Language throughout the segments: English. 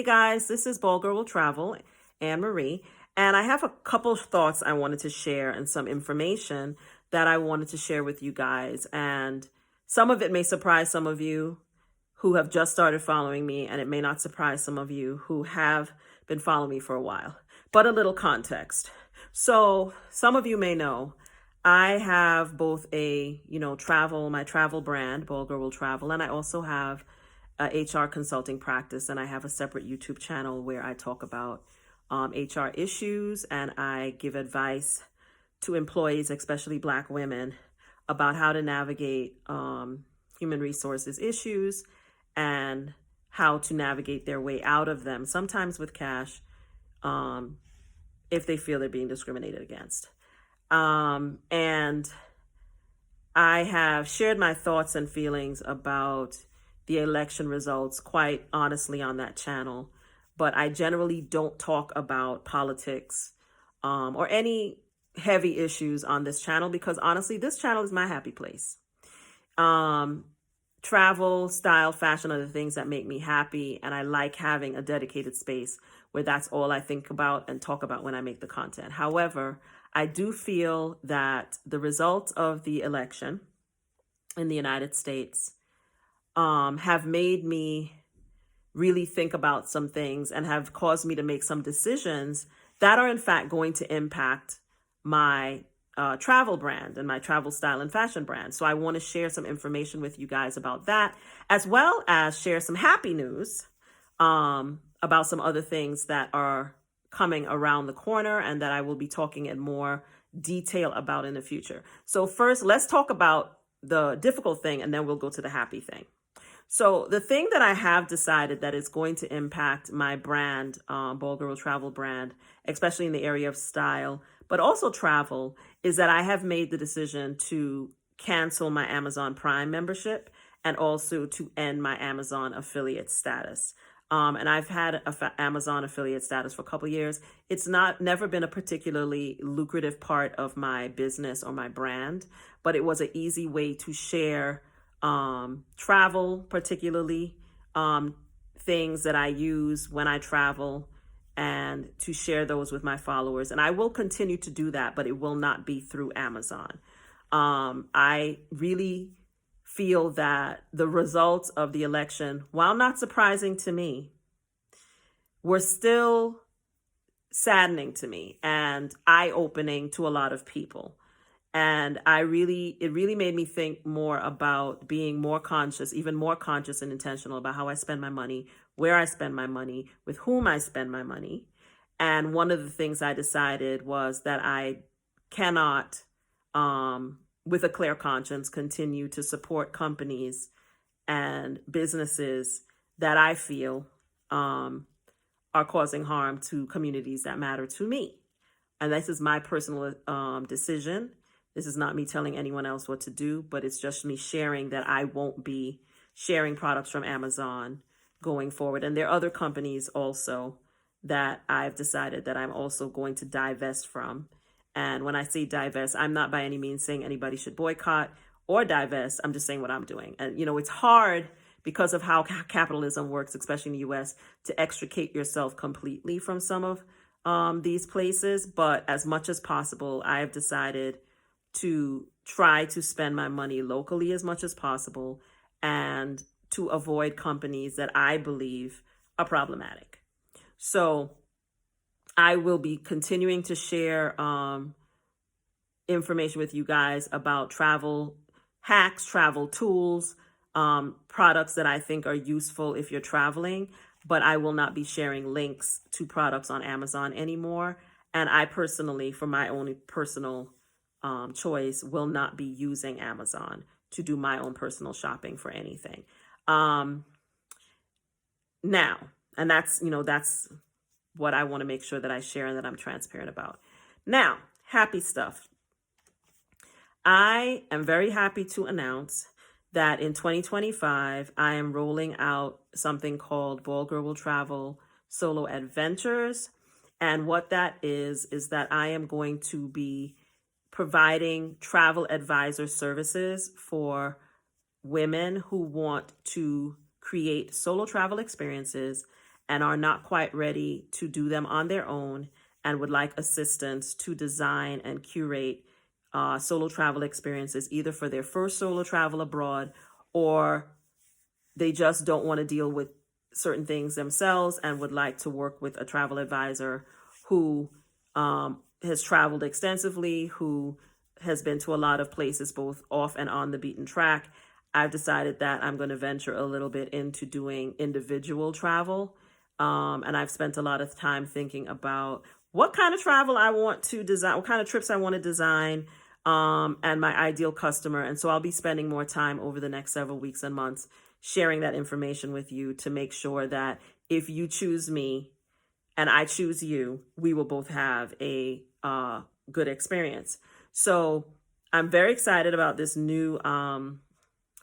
Hey guys, this is BaldGirlWillTravel, Anne Marie, and I have a couple of thoughts I wanted to share and some information that I wanted to share with you guys. And some of it may surprise some of you who have just started following me, and it may not surprise some of you who have been following me for a while. But a little context. So some of you may know I have both my travel brand, BaldGirlWillTravel, and I also have HR consulting practice, and I have a separate YouTube channel where I talk about HR issues and I give advice to employees, especially Black women, about how to navigate human resources issues and how to navigate their way out of them, sometimes with cash, if they feel they're being discriminated against. And I have shared my thoughts and feelings about the election results quite honestly on that channel, but I generally don't talk about politics or any heavy issues on this channel because honestly, this channel is my happy place. Travel, style, fashion are the things that make me happy, and I like having a dedicated space where that's all I think about and talk about when I make the content. However, I do feel that the results of the election in the United States have made me really think about some things and have caused me to make some decisions that are in fact going to impact my travel brand and my travel style and fashion brand. So I want to share some information with you guys about that, as well as share some happy news about some other things that are coming around the corner and that I will be talking in more detail about in the future. So first, let's talk about the difficult thing, and then we'll go to the happy thing. So the thing that I have decided that is going to impact my brand, BaldGirlWillTravel brand, especially in the area of style, but also travel, is that I have made the decision to cancel my Amazon Prime membership and also to end my Amazon affiliate status. And I've had Amazon affiliate status for a couple of years. It's never been a particularly lucrative part of my business or my brand, but it was an easy way to share travel, particularly things that I use when I travel, and to share those with my followers. And I will continue to do that, but it will not be through Amazon. I really feel that the results of the election, while not surprising to me, were still saddening to me and eye-opening to a lot of people. And it really made me think more about being more conscious, even more conscious and intentional about how I spend my money, where I spend my money, with whom I spend my money. And one of the things I decided was that I cannot, with a clear conscience, continue to support companies and businesses that I feel are causing harm to communities that matter to me. And this is my personal decision. This is not me telling anyone else what to do, but it's just me sharing that I won't be sharing products from Amazon going forward. And there are other companies also that I've decided that I'm also going to divest from. And when I say divest, I'm not by any means saying anybody should boycott or divest. I'm just saying what I'm doing. And, it's hard because of how capitalism works, especially in the US, to extricate yourself completely from some of these places. But as much as possible, I have decided to try to spend my money locally as much as possible and to avoid companies that I believe are problematic. So I will be continuing to share information with you guys about travel hacks, travel tools, products that I think are useful if you're traveling, but I will not be sharing links to products on Amazon anymore. And I personally, for my own personal choice, will not be using Amazon to do my own personal shopping for anything. Now, and that's what I want to make sure that I share and that I'm transparent about. Now, happy stuff. I am very happy to announce that in 2025, I am rolling out something called BaldGirlWillTravel Solo Adventures. And what that is that I am going to be providing travel advisor services for women who want to create solo travel experiences and are not quite ready to do them on their own and would like assistance to design and curate solo travel experiences, either for their first solo travel abroad, or they just don't want to deal with certain things themselves and would like to work with a travel advisor who has traveled extensively, who has been to a lot of places, both off and on the beaten track. I've decided that I'm going to venture a little bit into doing individual travel. And I've spent a lot of time thinking about what kind of travel I want to design, what kind of trips I want to design, and my ideal customer. And so I'll be spending more time over the next several weeks and months sharing that information with you to make sure that if you choose me and I choose you, we will both have a good experience. So I'm very excited about this new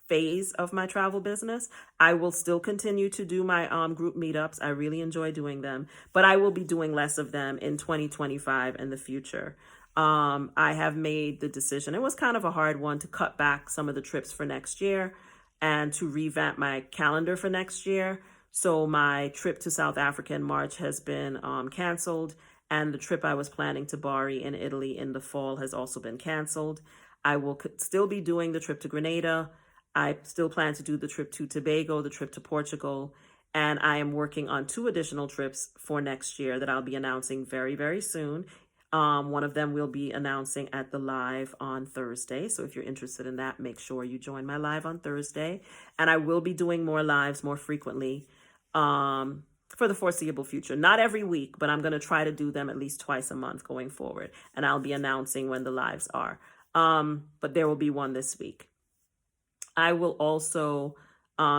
phase of my travel business. I will still continue to do my group meetups. I really enjoy doing them, but I will be doing less of them in 2025 and the future. I have made the decision, it was kind of a hard one, to cut back some of the trips for next year and to revamp my calendar for next year. So my trip to South Africa in March has been canceled, and the trip I was planning to Bari in Italy in the fall has also been canceled. I will still be doing the trip to Grenada. I still plan to do the trip to Tobago, the trip to Portugal, and I am working on 2 additional trips for next year that I'll be announcing very, very soon. One of them we'll be announcing at the live on Thursday. So if you're interested in that, make sure you join my live on Thursday. And I will be doing more lives more frequently for the foreseeable future. Not every week, but I'm going to try to do them at least twice a month going forward. And I'll be announcing when the lives are. But there will be one this week. I will also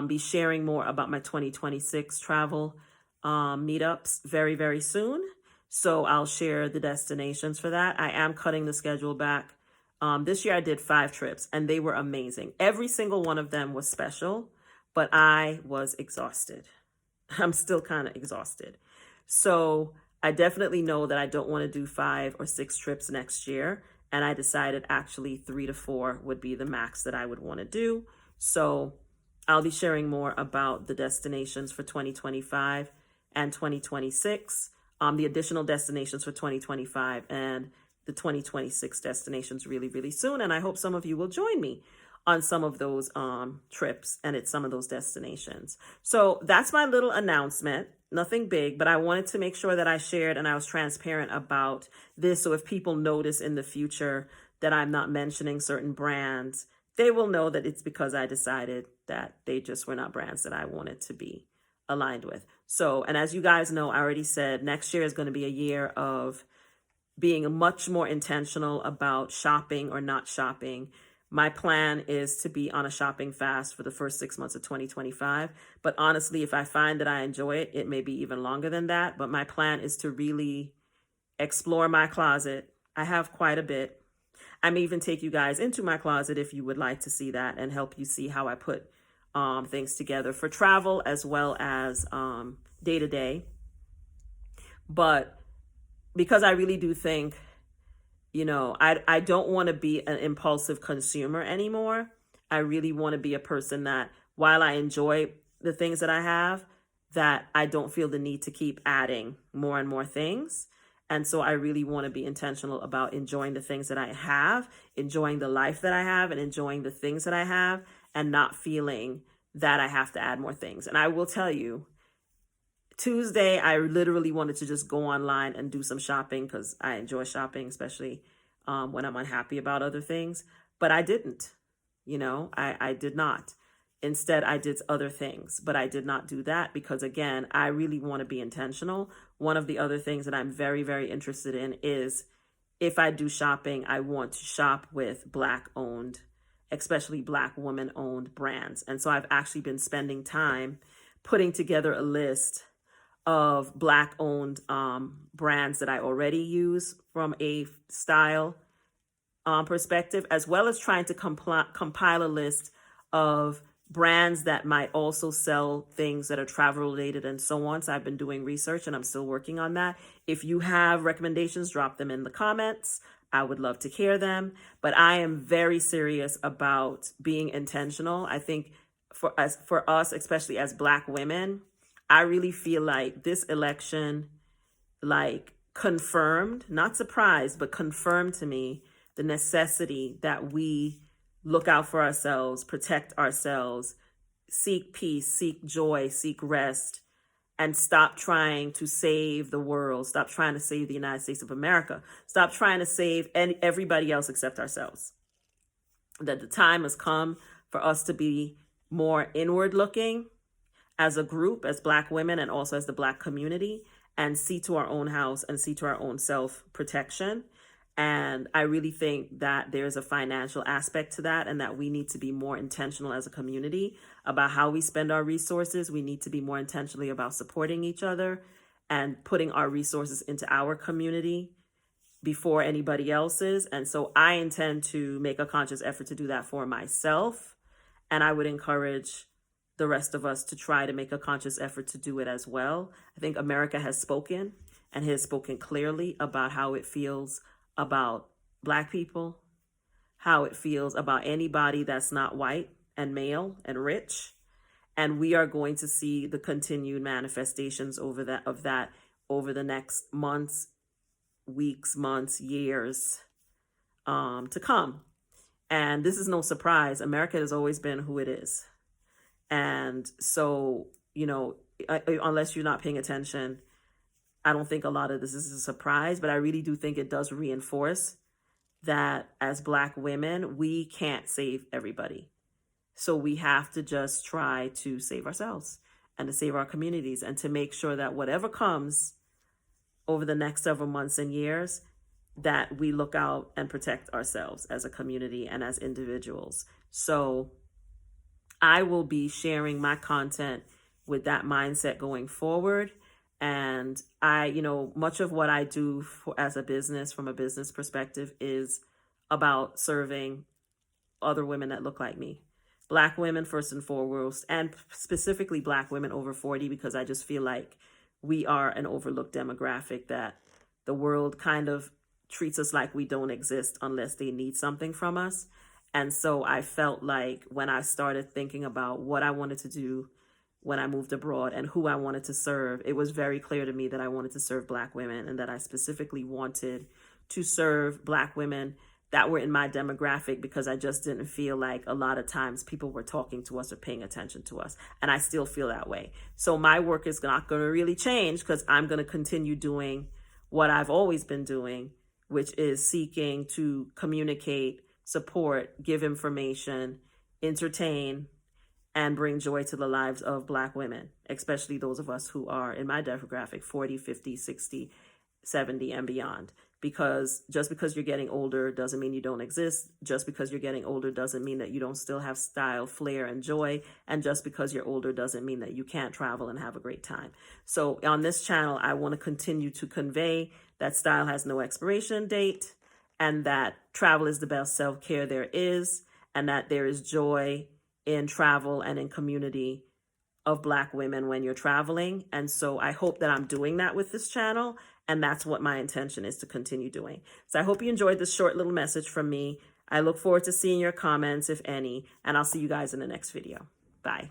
be sharing more about my 2026 travel meetups very, very soon. So I'll share the destinations for that. I am cutting the schedule back. This year I did 5 trips and they were amazing. Every single one of them was special, but I was exhausted. I'm still kind of exhausted. So I definitely know that I don't want to do 5 or 6 trips next year. And I decided actually 3 to 4 would be the max that I would want to do. So I'll be sharing more about the destinations for 2025 and 2026, the additional destinations for 2025 and the 2026 destinations really, really soon. And I hope some of you will join me on some of those trips and at some of those destinations. So that's my little announcement. Nothing big, but I wanted to make sure that I shared and I was transparent about this. So if people notice in the future that I'm not mentioning certain brands, they will know that it's because I decided that they just were not brands that I wanted to be aligned with. So, and as you guys know, I already said next year is going to be a year of being much more intentional about shopping or not shopping. My plan is to be on a shopping fast for the first 6 months of 2025. But honestly, if I find that I enjoy it, it may be even longer than that. But my plan is to really explore my closet. I have quite a bit. I may even take you guys into my closet if you would like to see that and help you see how I put things together for travel as well as day to day. But because I really do think, I don't want to be an impulsive consumer anymore. I really want to be a person that, while I enjoy the things that I have, that I don't feel the need to keep adding more and more things. And so I really want to be intentional about enjoying the things that I have, enjoying the life that I have, and enjoying the things that I have, and not feeling that I have to add more things. And I will tell you, Tuesday, I literally wanted to just go online and do some shopping because I enjoy shopping, especially when I'm unhappy about other things. But I didn't, I did not. Instead, I did other things, but I did not do that because, again, I really want to be intentional. One of the other things that I'm very, very interested in is if I do shopping, I want to shop with Black-owned, especially Black woman-owned brands. And so I've actually been spending time putting together a list of Black-owned brands that I already use from a style perspective, as well as trying to compile a list of brands that might also sell things that are travel related and so on. So I've been doing research and I'm still working on that. If you have recommendations, drop them in the comments. I would love to hear them. But I am very serious about being intentional. I think for us, especially as Black women, I really feel like this election, like, confirmed, not surprised, but confirmed to me the necessity that we look out for ourselves, protect ourselves, seek peace, seek joy, seek rest, and stop trying to save the world, stop trying to save the United States of America, stop trying to save everybody else except ourselves. That the time has come for us to be more inward looking as a group, as Black women, and also as the Black community, and see to our own house and see to our own self protection. And I really think that there's a financial aspect to that, and that we need to be more intentional as a community about how we spend our resources. We need to be more intentionally about supporting each other and putting our resources into our community before anybody else's. And so I intend to make a conscious effort to do that for myself. And I would encourage the rest of us to try to make a conscious effort to do it as well. I think America has spoken, and has spoken clearly about how it feels about Black people, how it feels about anybody that's not white and male and rich. And we are going to see the continued manifestations of that over the next months, weeks, months, years to come. And this is no surprise. America has always been who it is. And so, unless you're not paying attention, I don't think a lot of this is a surprise, but I really do think it does reinforce that as Black women, we can't save everybody. So we have to just try to save ourselves and to save our communities, and to make sure that whatever comes over the next several months and years, that we look out and protect ourselves as a community and as individuals. So I will be sharing my content with that mindset going forward. And much of what I do as a business, from a business perspective, is about serving other women that look like me. Black women, first and foremost, and specifically Black women over 40, because I just feel like we are an overlooked demographic, that the world kind of treats us like we don't exist unless they need something from us. And so I felt like when I started thinking about what I wanted to do when I moved abroad and who I wanted to serve, it was very clear to me that I wanted to serve Black women, and that I specifically wanted to serve Black women that were in my demographic, because I just didn't feel like a lot of times people were talking to us or paying attention to us. And I still feel that way. So my work is not going to really change, because I'm going to continue doing what I've always been doing, which is seeking to communicate, support, give information, entertain, and bring joy to the lives of Black women, especially those of us who are in my demographic, 40, 50, 60, 70, and beyond. Because just because you're getting older doesn't mean you don't exist. Just because you're getting older doesn't mean that you don't still have style, flair, and joy. And just because you're older doesn't mean that you can't travel and have a great time. So on this channel, I want to continue to convey that style has no expiration date, and that travel is the best self-care there is, and that there is joy in travel and in community of Black women when you're traveling. And so I hope that I'm doing that with this channel, and that's what my intention is to continue doing. So I hope you enjoyed this short little message from me. I look forward to seeing your comments, if any, and I'll see you guys in the next video. Bye.